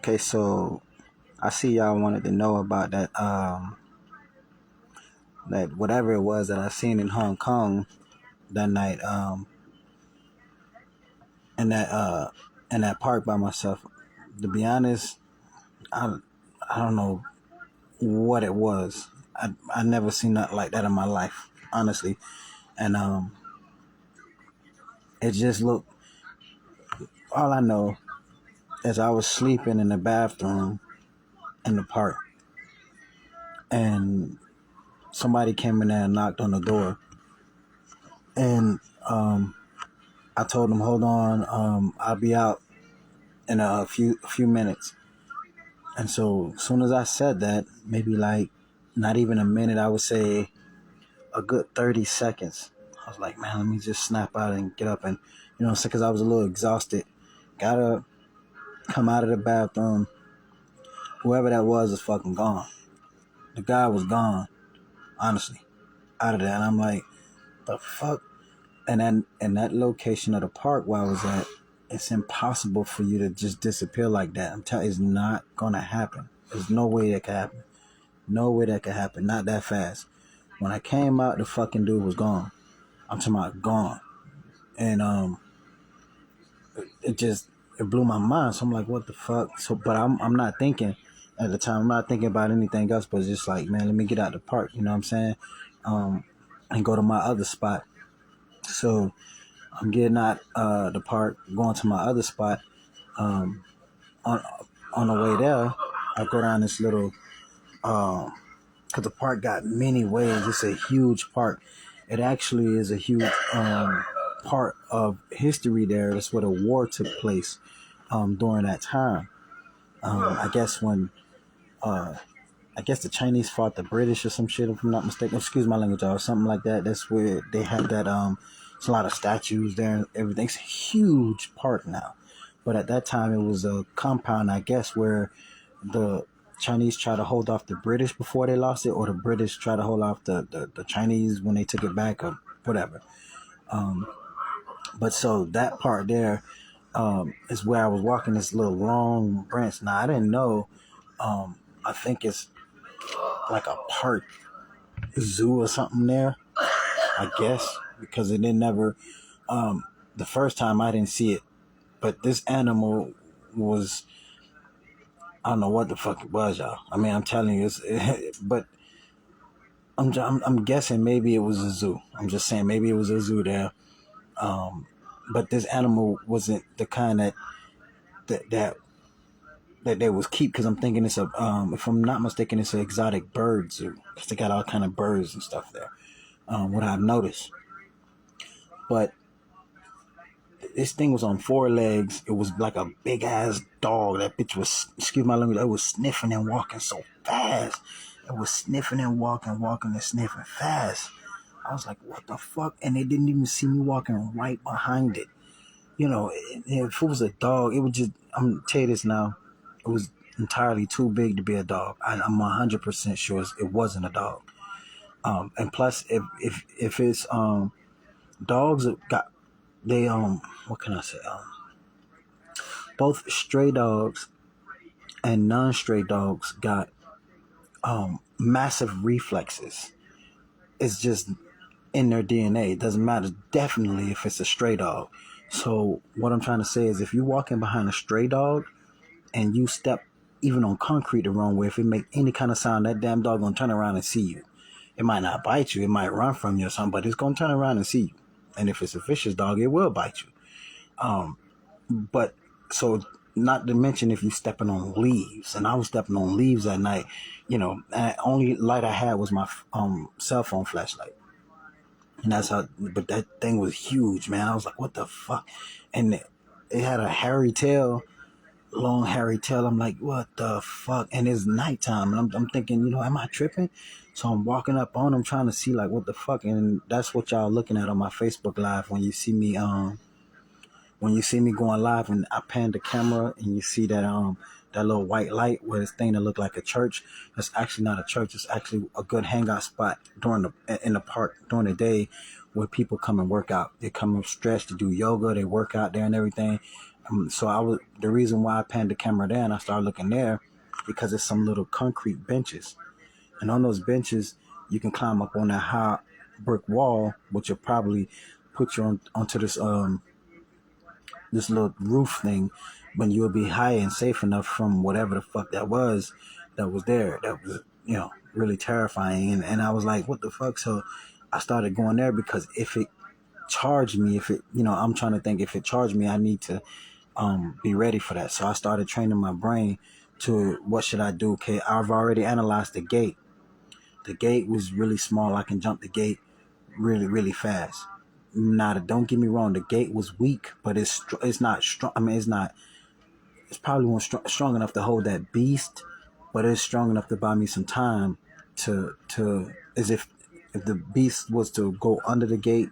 Okay, so I see y'all wanted to know about that whatever it was that I seen in Hong Kong that night, in that park by myself. To be honest, I I don't know what it was. I never seen nothing like that in my life, honestly. And it just looked, all I know is I was sleeping in the bathroom in the park, and somebody came in there and knocked on the door, and I told them, hold on, I'll be out in a few minutes. And so as soon as I said that, maybe like not even a minute, I would say a good 30 seconds. I was like, man, let me just snap out and get up, and because I was a little exhausted. Gotta come out of the bathroom. Whoever that was fucking gone. The guy was gone, honestly, out of there. And I'm like, the fuck? And then in that location of the park where I was at, it's impossible for you to just disappear like that. I'm telling you, it's not gonna happen. There's no way that could happen. No way that could happen. Not that fast. When I came out, the fucking dude was gone. I'm talking about gone. And it blew my mind. So I'm like, what the fuck? So, but I'm not thinking at the time. I'm not thinking about anything else. But it's just like, man, let me get out the park. You know what I'm saying? And go to my other spot. So I'm getting out the park, going to my other spot. On the way there, I go down this little, because the park got many ways. It's a huge park. It actually is a huge part of history there. That's where the war took place during that time. I guess when the Chinese fought the British or some shit, if I'm not mistaken. Excuse my language, or something like that. That's where they had that. There's a lot of statues there and everything. It's a huge park now. But at that time, it was a compound, I guess, where the Chinese tried to hold off the British before they lost it, or the British tried to hold off the Chinese when they took it back, or whatever. But so that part there is where I was walking this little long branch. Now, I didn't know. I think it's like a park zoo or something there, I guess, because it didn't never. The first time I didn't see it, but this animal was, I don't know what the fuck it was, y'all. I mean, I'm telling you, but I'm guessing maybe it was a zoo. I'm just saying maybe it was a zoo there. But this animal wasn't the kind that they was keep, because I'm thinking it's if I'm not mistaken, it's an exotic bird zoo, because they got all kind of birds and stuff there. What I've noticed, but this thing was on four legs. It was like a big ass dog. That bitch was, excuse my language, it was sniffing and walking so fast. It was sniffing and walking and sniffing fast. I was like, what the fuck? And they didn't even see me walking right behind it. If it was a dog, it would just, I'm going to tell you this now, it was entirely too big to be a dog. I'm 100% sure it wasn't a dog. And plus, if it's dogs got, they what can I say? Both stray dogs and non-stray dogs got massive reflexes. It's just in their DNA. It doesn't matter, definitely, if it's a stray dog. So what I'm trying to say is, if you're walking behind a stray dog and you step even on concrete the wrong way, if it make any kind of sound, that damn dog gonna turn around and see you. It might not bite you, it might run from you or something, but it's gonna turn around and see you. And if it's a vicious dog, it will bite you. But so, not to mention if you stepping on leaves, and I was stepping on leaves at night, and the only light I had was my cell phone flashlight. And that's how, but that thing was huge, man. I was like, what the fuck? And it had a hairy tail, long hairy tail. I'm like, what the fuck? And it's nighttime, and I'm thinking, am I tripping? So I'm walking up on them, trying to see like what the fuck. And that's what y'all looking at on my Facebook Live when you see me going live, and I pan the camera and you see that little white light with this thing that looked like a church. It's actually not a church. It's actually a good hangout spot in the park during the day, where people come and work out. They come and stretch, to do yoga, they work out there and everything. So the reason why I panned the camera there and I started looking there, because it's some little concrete benches. And on those benches, you can climb up on that high brick wall, which will probably put you onto this little roof thing, when you'll be high and safe enough from whatever the fuck that was there. That was, really terrifying. And I was like, what the fuck? So I started going there because if it charged me, I'm trying to think, if it charged me, I need to be ready for that. So I started training my brain to, what should I do? Okay, I've already analyzed the gate. The gate was really small. I can jump the gate really, really fast. Now, don't get me wrong. The gate was weak, but it's not strong. I mean, it's probably not strong enough to hold that beast, but it's strong enough to buy me some time as if the beast was to go under the gate,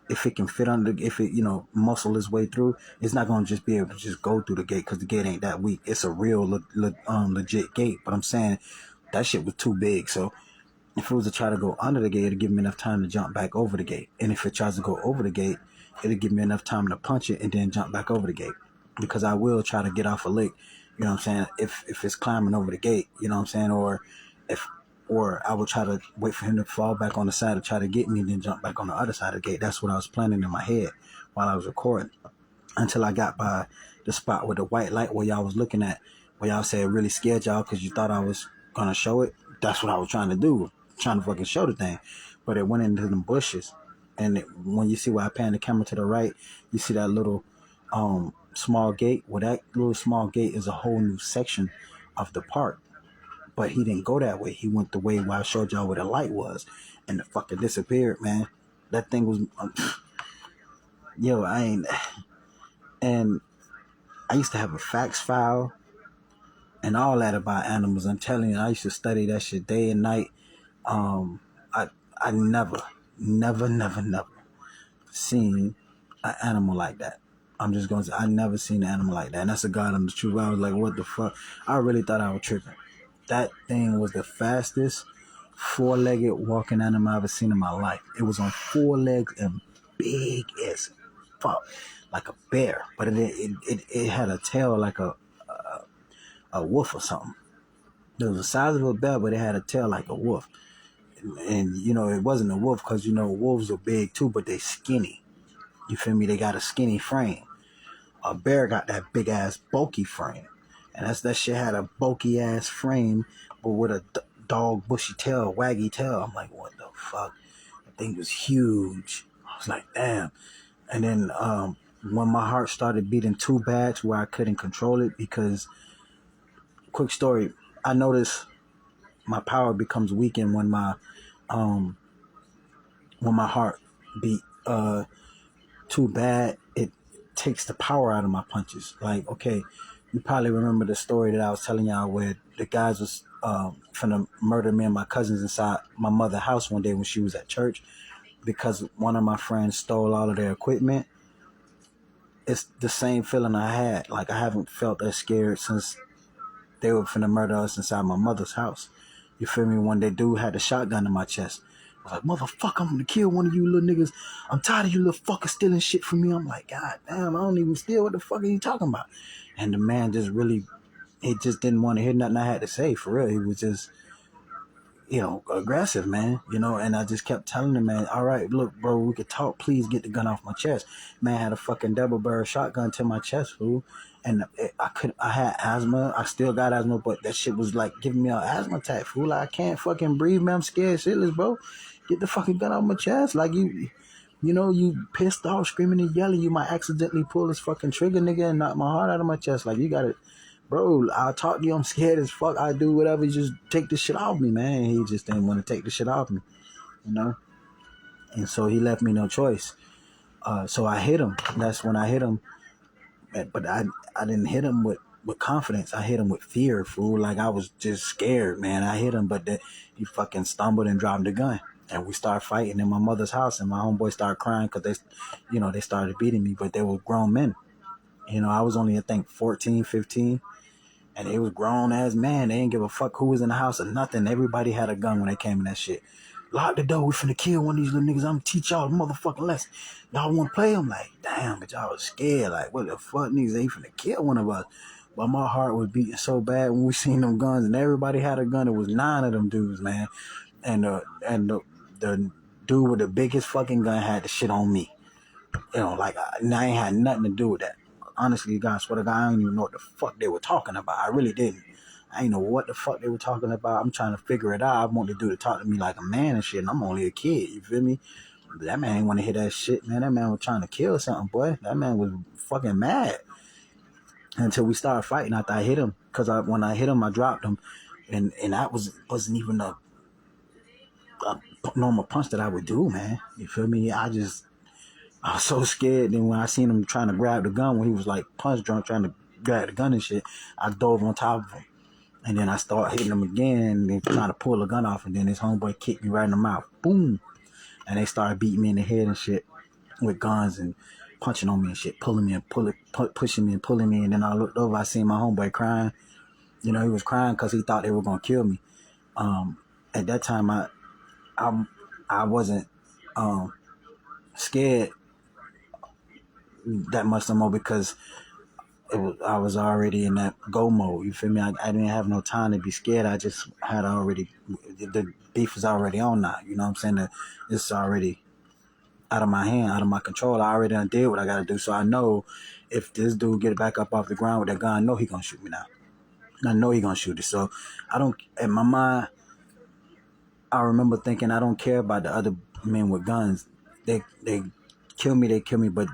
if it can fit under, if it, muscle its way through, it's not going to just be able to just go through the gate, because the gate ain't that weak. It's a real legit gate. But I'm saying that shit was too big. So if it was to try to go under the gate, it'd give me enough time to jump back over the gate. And if it tries to go over the gate, it'll give me enough time to punch it and then jump back over the gate. Because I will try to get off a lick, you know what I'm saying, if it's climbing over the gate, you know what I'm saying, or I would try to wait for him to fall back on the side to try to get me and then jump back on the other side of the gate. That's what I was planning in my head while I was recording. Until I got by the spot with the white light where y'all was looking at, where y'all said it really scared y'all because you thought I was going to show it. That's what I was trying to do, trying to fucking show the thing. But it went into them bushes. And when you see where I pan the camera to the right, you see that little small gate. Well, that little small gate is a whole new section of the park. But he didn't go that way. He went the way where I showed y'all where the light was. And it fucking disappeared, man. That thing was... I ain't... And I used to have a facts file and all that about animals. I'm telling you, I used to study that shit day and night. I never seen an animal like that. I'm just going to say, I never seen an animal like that. And that's a God on the truth. I was like, what the fuck? I really thought I was tripping. That thing was the fastest four-legged walking animal I've ever seen in my life. It was on four legs and big as fuck, like a bear. But it had a tail like a wolf or something. It was the size of a bear, but it had a tail like a wolf. And, it wasn't a wolf because, wolves are big too, but they skinny. You feel me? They got a skinny frame. A bear got that big ass bulky frame. And that shit had a bulky ass frame, but with a dog bushy tail, waggy tail. I'm like, what the fuck? That thing was huge. I was like, damn. And then when my heart started beating too bad to where I couldn't control it, because, quick story, I noticed my power becomes weakened when my heart beat too bad. It takes the power out of my punches. Like, okay, you probably remember the story that I was telling y'all where the guys was finna murder me and my cousins inside my mother's house one day when she was at church because one of my friends stole all of their equipment. It's the same feeling I had. Like, I haven't felt that scared since they were finna murder us inside my mother's house. You feel me? When that dude had a shotgun in my chest, I was like, motherfucker, I'm gonna kill one of you little niggas. I'm tired of you little fuckers stealing shit from me. I'm like, God damn, I don't even steal. What the fuck are you talking about? And the man just really, he just didn't want to hear nothing I had to say, for real. He was just, aggressive, man, and I just kept telling him, man, all right, look, bro, we could talk. Please get the gun off my chest. Man had a fucking double barrel shotgun to my chest, fool. And I had asthma. I still got asthma, but that shit was like giving me an asthma attack, fool. Like, I can't fucking breathe, man. I'm scared shitless, bro. Get the fucking gun off my chest. Like, you pissed off, screaming and yelling. You might accidentally pull this fucking trigger, nigga, and knock my heart out of my chest. Like, you got it. Bro, I'll talk to you. I'm scared as fuck. I do whatever. Just take this shit off me, man. He just didn't want to take the shit off me, And so he left me no choice. So I hit him. That's when I hit him. But I didn't hit him with confidence. I hit him with fear, fool. Like, I was just scared, man. I hit him, but he fucking stumbled and dropped the gun. And we started fighting in my mother's house. And my homeboy started crying because they started beating me. But they were grown men. I was only, I think, 14, 15. And they was grown ass man. They didn't give a fuck who was in the house or nothing. Everybody had a gun when they came in that shit. lock the door. We finna kill one of these little niggas. I'm gonna teach y'all a motherfucking lesson. Y'all wanna play? I'm like, damn, but y'all was scared. Like, what the fuck, niggas? They finna kill one of us. But my heart was beating so bad when we seen them guns, and everybody had a gun. It was 9 of them dudes, man. And the dude with the biggest fucking gun had the shit on me. Like I ain't had nothing to do with that. Honestly, God, swear to God, I don't even know what the fuck they were talking about. I really didn't. I ain't know what the fuck they were talking about. I'm trying to figure it out. I want the dude to talk to me like a man and shit, and I'm only a kid, you feel me? But that man ain't want to hear that shit, man. That man was trying to kill something, boy. That man was fucking mad. Until we started fighting after I hit him. Because when I hit him, I dropped him. And that wasn't even a normal punch that I would do, man. You feel me? I was so scared. Then when I seen him trying to grab the gun, when he was like punch drunk trying to grab the gun and shit, I dove on top of him. And then I started hitting him again and trying to pull the gun off. And then his homeboy kicked me right in the mouth. Boom. And they started beating me in the head and shit with guns and punching on me and shit, pulling me and pushing me and pulling me. And then I looked over, I seen my homeboy crying. He was crying because he thought they were going to kill me. At that time, I wasn't scared that much no more because I was already in that go mode. You feel me? I didn't have no time to be scared. I just had already, the beef was already on now. You know what I'm saying? It's already out of my hand, out of my control. I already done did what I got to do. So I know if this dude get back up off the ground with that gun, I know he going to shoot me now. I know he going to shoot it. So I don't, in my mind, I remember thinking I don't care about the other men with guns. They kill me, but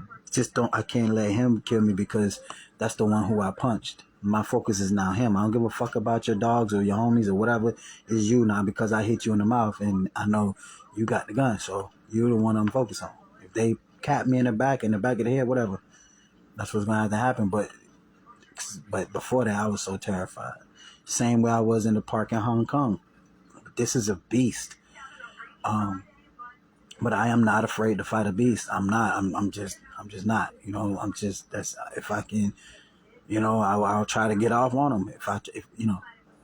I can't let him kill me because that's the one who I punched. My focus is now him. I don't give a fuck about your dogs or your homies or whatever. It's you now because I hit you in the mouth and I know you got the gun. So you're the one I'm focused on. If they cap me in the back of the head, whatever, that's what's going to have to happen. But before that, I was so terrified. Same way I was in the park in Hong Kong. This is a beast. But I am not afraid to fight a beast. I'm not. I'm just not. That's if I can. I'll try to get off on them.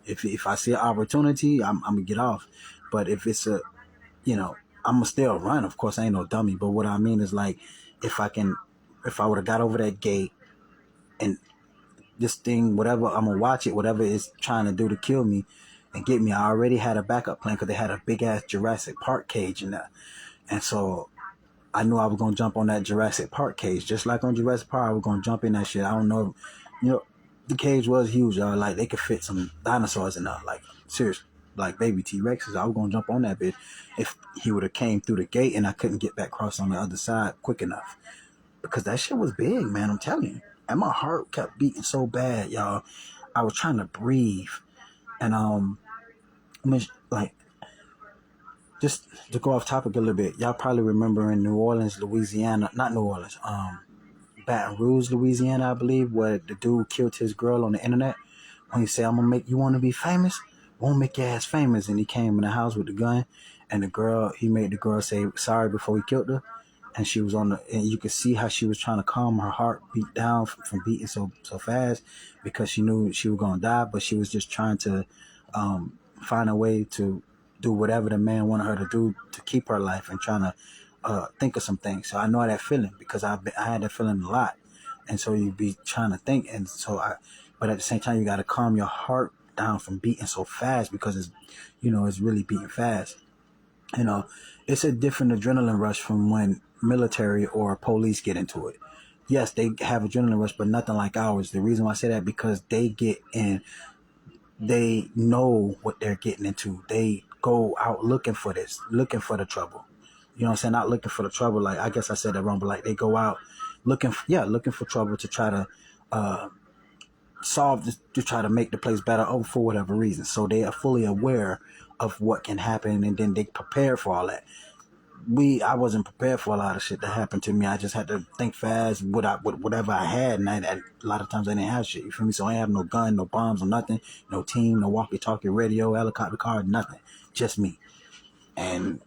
If I see an opportunity, I'm gonna get off. But if it's I'm gonna still run. Of course, I ain't no dummy. But what I mean is like, if I would have got over that gate and this thing, whatever, I'm gonna watch it. Whatever it's trying to do to kill me and get me, I already had a backup plan because they had a big ass Jurassic Park cage in there. And so I knew I was going to jump on that Jurassic Park cage. Just like on Jurassic Park, I was going to jump in that shit. I don't know. The cage was huge, y'all. Like, they could fit some dinosaurs in there. Like, seriously. Like, baby T-Rexes. I was going to jump on that bitch if he would have came through the gate and I couldn't get back across on the other side quick enough. Because that shit was big, man. I'm telling you. And my heart kept beating so bad, y'all. I was trying to breathe. And, just to go off topic a little bit, y'all probably remember in New Orleans, Louisiana, not New Orleans, Baton Rouge, Louisiana, I believe, where the dude killed his girl on the internet. When he said, I'm gonna make you want to be famous, won't make your ass famous. And he came in the house with the gun, and he made the girl say sorry before he killed her. And she was and you could see how she was trying to calm her heart beat down from beating so fast because she knew she was gonna die, but she was just trying to find a way to do whatever the man wanted her to do to keep her life and trying to think of some things. So I know that feeling because I had that feeling a lot. And so you be trying to think. And so but at the same time, you got to calm your heart down from beating so fast because it's really beating fast. It's a different adrenaline rush from when military or police get into it. Yes, they have adrenaline rush, but nothing like ours. The reason why I say that because they get in, they know what they're getting into. They go out looking for looking for the trouble. You know what I'm saying? Not looking for the trouble. Like, I guess I said that wrong, but like they go out looking for trouble to try to solve this, to try to make the place better for whatever reason. So they are fully aware of what can happen, and then they prepare for all that. I wasn't prepared for a lot of shit that happened to me. I just had to think fast with whatever I had, and a lot of times I didn't have shit. You feel me? So I ain't have no gun, no bombs, or nothing, no team, no walkie-talkie, radio, helicopter car, nothing, just me. And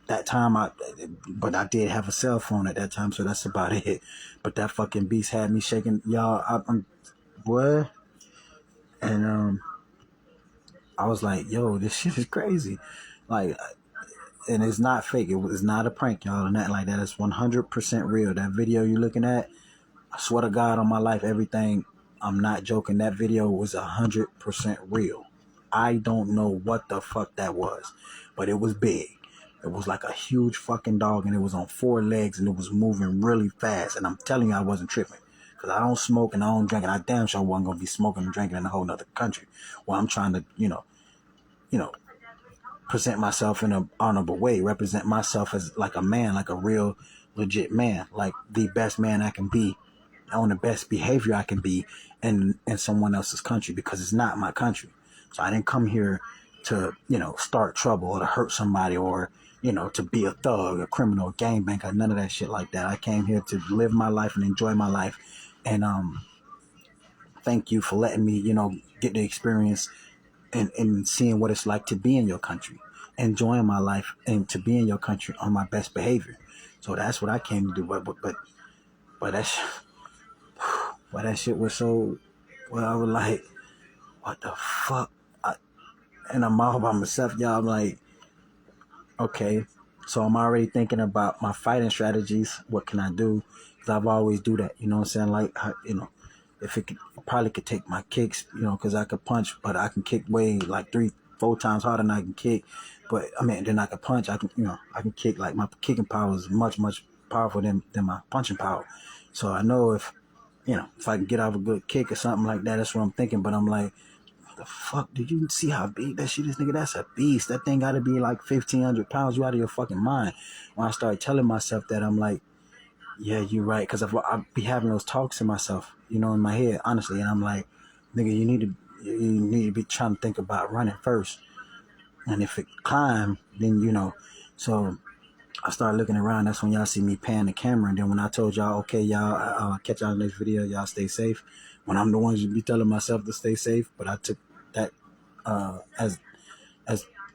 that time, but I did have a cell phone at that time, so that's about it. But that fucking beast had me shaking, y'all. I'm what? And I was like, yo, this shit is crazy. Like, and it's not fake. It's not a prank, y'all, or nothing like that. It's 100% real. That video you're looking at, I swear to God on my life, everything. I'm not joking. That video was 100% real. I don't know what the fuck that was, but it was big. It was like a huge fucking dog, and it was on four legs, and it was moving really fast. And I'm telling you, I wasn't tripping, because I don't smoke and I don't drink, and I damn sure wasn't gonna be smoking and drinking in a whole nother country where I'm trying to, you know, present myself in an honorable way, represent myself as like a man, like a real legit man, like the best man I can be, on the best behavior I can be in someone else's country, because it's not my country. So I didn't come here to, start trouble or to hurt somebody, or, to be a thug, a criminal, a gangbanger, none of that shit like that. I came here to live my life and enjoy my life. And thank you for letting me, get the experience and seeing what it's like to be in your country, enjoying my life, and to be in your country on my best behavior. So that's what I came to do. But that shit was so. Well, I was like, what the fuck? And I'm all by myself, y'all. I'm like, okay. So I'm already thinking about my fighting strategies. What can I do? Because I've always do that. You know what I'm saying? Like, if it probably could take my kicks, because I could punch, but I can kick way like 3-4 times harder than I can kick. But I mean, then I can punch. I can kick. Like, my kicking power is much, much powerful than my punching power. So I know if I can get off a good kick or something like that, that's what I'm thinking. But I'm like, the fuck? Did you see how big that shit is, nigga? That's a beast. That thing got to be like 1,500 pounds. You out of your fucking mind. When I started telling myself that, I'm like, yeah, you're right. Because I be having those talks to myself, in my head, honestly. And I'm like, nigga, you need to be trying to think about running first. And if it climb, then, So I started looking around. That's when y'all see me pan the camera. And then when I told y'all, okay, y'all, I'll catch y'all in the next video. Y'all stay safe. When I'm the one to be telling myself to stay safe. But I took that as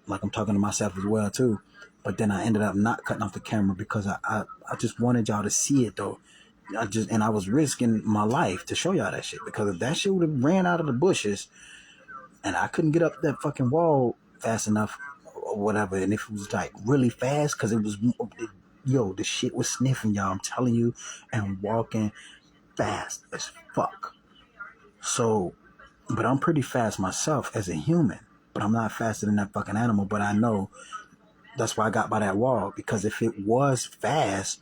like I'm talking to myself as well too. But then I ended up not cutting off the camera because I just wanted y'all to see it though. I was risking my life to show y'all that shit, because if that shit would have ran out of the bushes and I couldn't get up that fucking wall fast enough or whatever, and if it was like really fast, because the shit was sniffing, y'all, I'm telling you, and walking fast as fuck. So, but I'm pretty fast myself as a human, but I'm not faster than that fucking animal. But I know that's why I got by that wall, because if it was fast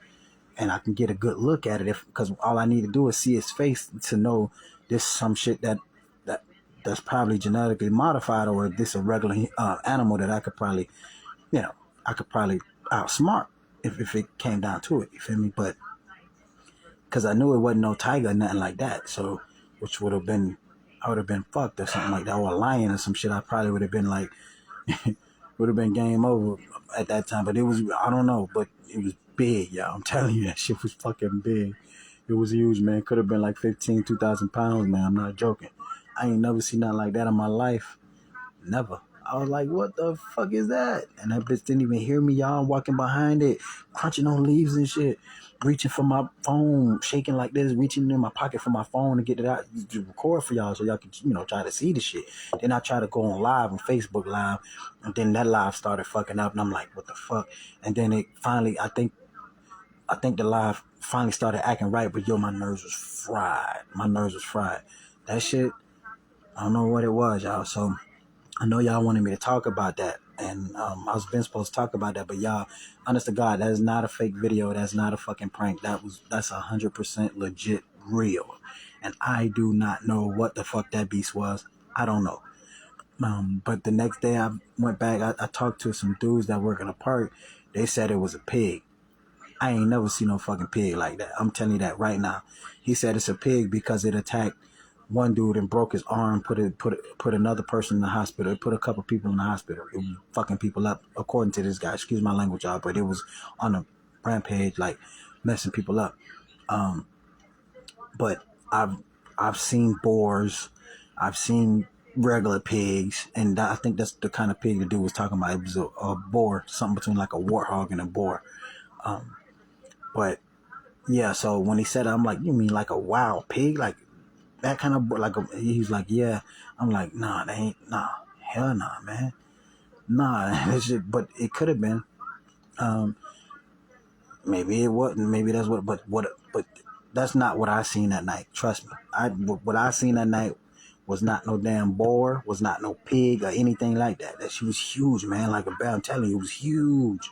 and I can get a good look at it, because all I need to do is see its face to know this is some shit that's probably genetically modified, or this a regular animal that I could probably, outsmart if it came down to it. You feel me? But because I knew it wasn't no tiger or nothing like that, so which I would have been fucked or something like that, or a lion or some shit. I probably would have been like, would have been game over at that time. But it was, I don't know, but it was big, y'all. I'm telling you, that shit was fucking big. It was huge, man. Could have been like 2,000 pounds, man. I'm not joking. I ain't never seen nothing like that in my life. Never. I was like, what the fuck is that? And that bitch didn't even hear me, y'all. I'm walking behind it, crunching on leaves and shit, reaching for my phone, shaking like this, reaching in my pocket for my phone to get it out, to record for y'all so y'all can, try to see the shit. Then I try to go on live, on Facebook Live, and then that live started fucking up, and I'm like, what the fuck? And then it finally, I think the live finally started acting right, but my nerves was fried. My nerves was fried. That shit, I don't know what it was, y'all. So I know y'all wanted me to talk about that, and I was been supposed to talk about that, but y'all, honest to God, that is not a fake video. That's not a fucking prank. That's 100% legit real, and I do not know what the fuck that beast was. I don't know. But the next day I went back. I talked to some dudes that work in a park. They said it was a pig. I ain't never seen no fucking pig like that. I'm telling you that right now. He said it's a pig because it attacked one dude and broke his arm, put another person in the hospital. It put a couple people in the hospital. It was fucking people up, according to this guy. Excuse my language, y'all, but it was on a rampage, like messing people up. But I've seen boars, I've seen regular pigs, and I think that's the kind of pig the dude was talking about. It was a boar, something between like a warthog and a boar. But yeah, so when he said it, I'm like, you mean like a wild pig, like that kind of, he's like, yeah. I'm like, nah, hell nah, man, nah. But it could have been. Um, maybe it wasn't. Maybe that's what. But that's not what I seen that night. Trust me. What I seen that night was not no damn boar. Was not no pig or anything like that. That she was huge, man. Like a bear. I'm telling you, it was huge.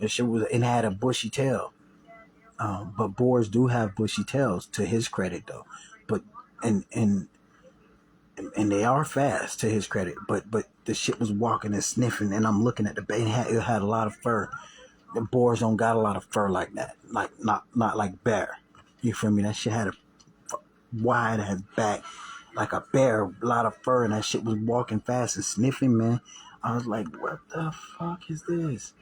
And she was and had a bushy tail. But boars do have bushy tails, to his credit, though. But and and and they are fast, to his credit. But the shit was walking and sniffing, and I'm looking at the bait. It had a lot of fur. The boars don't got a lot of fur like that, like not like bear. You feel me? That shit had a wide ass back, like a bear, a lot of fur, and that shit was walking fast and sniffing, man. I was like, what the fuck is this?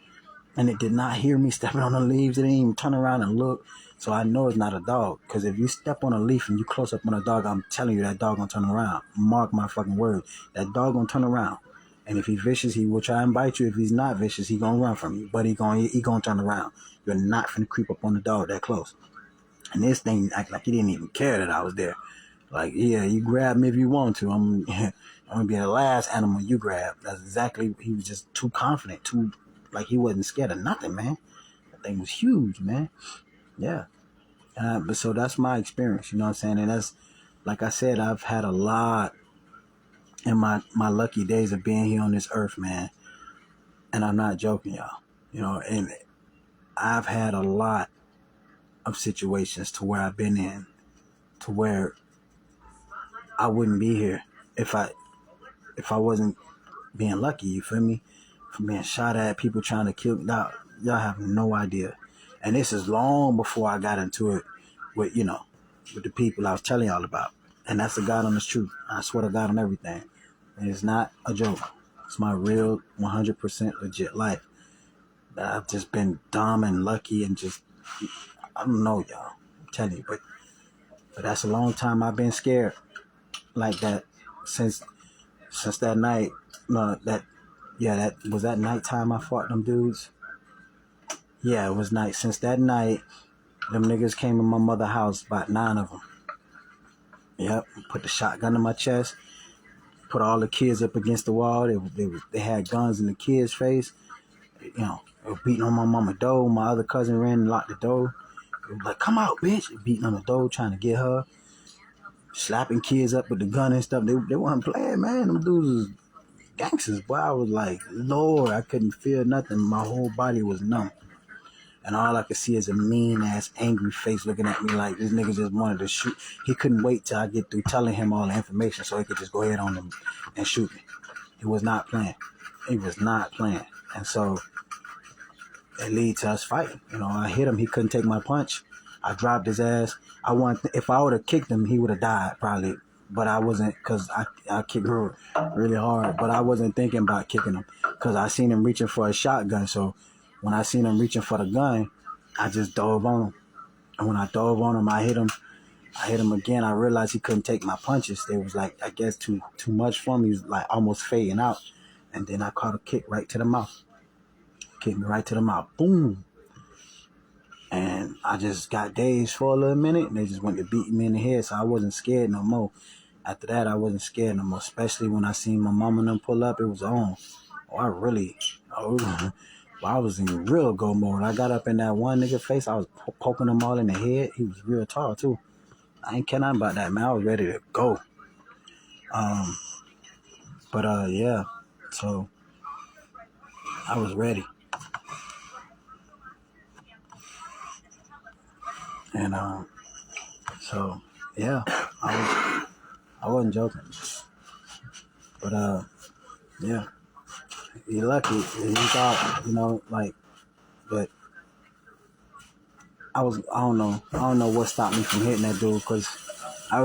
And it did not hear me stepping on the leaves. It didn't even turn around and look. So I know it's not a dog. Because if you step on a leaf and you close up on a dog, I'm telling you that dog gonna turn around. Mark my fucking word. That dog gonna turn around. And if he's vicious, he will try and bite you. If he's not vicious, he gonna run from you. But he gonna turn around. You're not finna creep up on the dog that close. And this thing act like he didn't even care that I was there. Like, yeah, you grab me if you want to. I'm gonna be the last animal you grab. That's exactly. He was just too confident, too like he wasn't scared of nothing, man. That thing was huge, man. Yeah. But so that's my experience. You know what I'm saying? And that's like I said, I've had a lot in my lucky days of being here on this earth, man. And I'm not joking, y'all. You know, and I've had a lot of situations to where I've been in, to where I wouldn't be here if I wasn't being lucky. You feel me? From being shot at, people trying to kill me. Y'all have no idea. And this is long before I got into it with with the people I was telling y'all about. And that's the God honest truth. I swear to God on everything. And it's not a joke. It's my real 100% legit life. That I've just been dumb and lucky and just I don't know, y'all. I'm telling you, but that's a long time I've been scared like that since that night. No, that was that nighttime I fought them dudes. Yeah, it was night. Since that night, them niggas came in my mother's house, about 9 of them. Yep, put the shotgun in my chest, put all the kids up against the wall. They had guns in the kids' face. They were beating on my mama door. My other cousin ran and locked the door. They was like, come out, bitch. Beating on the door, trying to get her. Slapping kids up with the gun and stuff. They weren't playing, man. Them dudes was gangsters. Boy, I was like, Lord, I couldn't feel nothing. My whole body was numb. And all I could see is a mean-ass, angry face looking at me like this nigga just wanted to shoot. He couldn't wait till I get through telling him all the information so he could just go ahead on him and shoot me. He was not playing. He was not playing. And so it led to us fighting. I hit him. He couldn't take my punch. I dropped his ass. If I would have kicked him, he would have died probably. But I wasn't, because I kicked her really hard. But I wasn't thinking about kicking him because I seen him reaching for a shotgun. So when I seen him reaching for the gun, I just dove on him. And when I dove on him, I hit him. I hit him again. I realized he couldn't take my punches. It was like, I guess, too much for him. He was like almost fading out. And then I caught a kick right to the mouth. Kicked me right to the mouth. Boom. And I just got dazed for a little minute. And they just went to beat me in the head. So I wasn't scared no more. After that, I wasn't scared no more. Especially when I seen my mom and them pull up. It was on. I was in real go mode. I got up in that one nigga face. I was poking him all in the head. He was real tall too. I ain't care nothing about that, man. I was ready to go. Yeah. So I was ready. And so yeah, I wasn't joking. But yeah, he lucky. He thought, but I don't know what stopped me from hitting that dude because I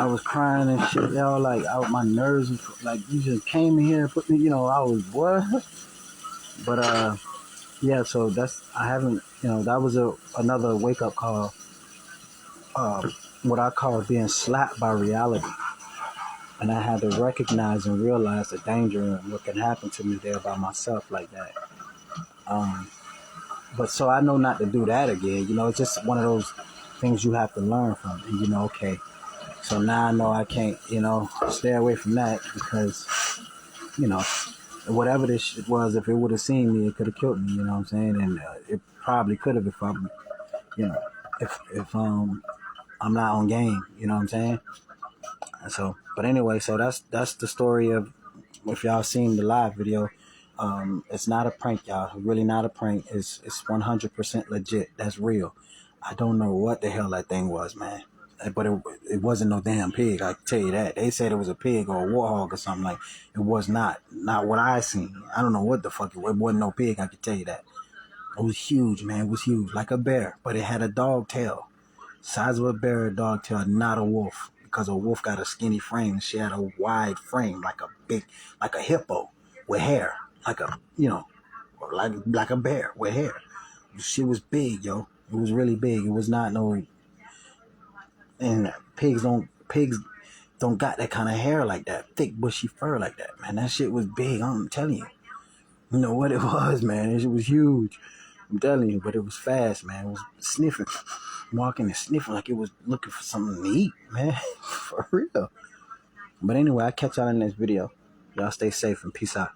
was crying and shit, y'all. Like, my nerves, like, you just came in here and put me, I was, what? But, yeah, so I haven't, that was another wake-up call. What I call being slapped by reality. And I had to recognize and realize the danger and what can happen to me there by myself like that. But so I know not to do that again. It's just one of those things you have to learn from. And, okay. So now I know I can't, stay away from that because, whatever this shit was, if it would have seen me, it could have killed me. You know what I'm saying? And it probably could have if I'm, you know, if I'm not on game. You know what I'm saying? So, but anyway, so that's the story of, if y'all seen the live video. It's not a prank, y'all. It's really not a prank. It's 100% legit. That's real. I don't know what the hell that thing was, man. But it wasn't no damn pig. I can tell you that. They said it was a pig or a warthog or something. Like, it was not. Not what I seen. I don't know what the fuck it was. It wasn't no pig. I can tell you that. It was huge, man. It was huge, like a bear, but it had a dog tail. Size of a bear, a dog tail, not a wolf. Because a wolf got a skinny frame. She had a wide frame, like a hippo with hair, like a, like a bear with hair. She was big, yo. It was really big. It was not no. And pigs don't got that kind of hair like that, thick bushy fur like that, man. That shit was big. I'm telling you. You know what it was, man. It was huge. I'm telling you, but it was fast, man. It was sniffing, walking and sniffing like it was looking for something to eat, man. For real. But anyway, I'll catch y'all in the next video. Y'all stay safe and peace out.